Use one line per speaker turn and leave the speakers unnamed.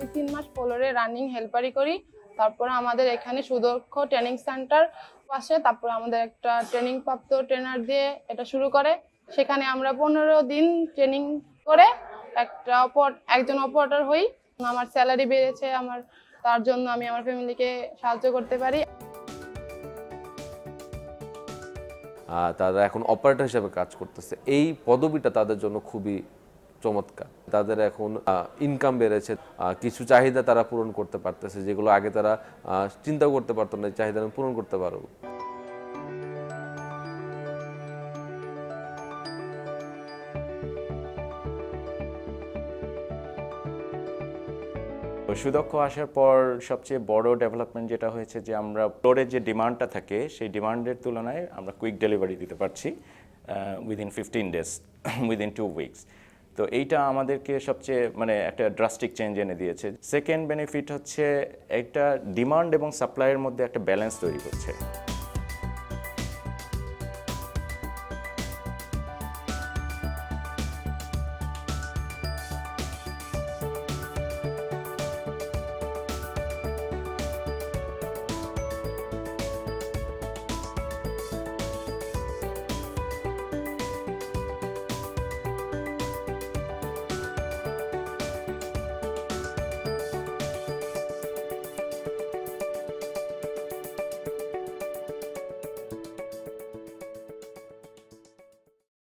আমি 3 মাস ফ্লোরে রানিং হেল্পারি করি। তারপরে আমাদের এখানে সুদক্ষ ট্রেনিং সেন্টার পাশে, তারপরে আমাদের একটা ট্রেনিং প্রাপ্ত ট্রেনার দিয়ে এটা শুরু করে। সেখানে আমরা 15 দিন ট্রেনিং করে একজন অপারেটর হই। আমার স্যালারি বেড়েছে, তার জন্য আমি আমার ফ্যামিলিকে সাহায্য করতে পারি।
তারা এখন অপারেটর হিসেবে কাজ করতেছে। এই পদবিটা তাদের জন্য খুবই চমৎকার। তাদের এখন ইনকাম বেড়েছে, কিছু চাহিদা তারা পূরণ করতে পারতেছে, যেগুলো আগে তারা চিন্তাও করতে পারতো না, চাহিদা পূরণ করতে পারবো।
সুদক্ষ আসার পর সবচেয়ে বড় ডেভেলপমেন্ট যেটা হয়েছে যে আমরা ফ্লোরের যে ডিমান্ডটা থাকে সেই ডিমান্ডের তুলনায় আমরা কুইক ডেলিভারি দিতে পারছি উইদিন 15 ডেজ, উইদিন 2 উইকস। তো এইটা আমাদেরকে সবচেয়ে একটা ড্রাস্টিক চেঞ্জ এনে দিয়েছে। সেকেন্ড বেনিফিট হচ্ছে একটা ডিমান্ড এবং সাপ্লাইয়ের মধ্যে একটা ব্যালেন্স তৈরি করছে।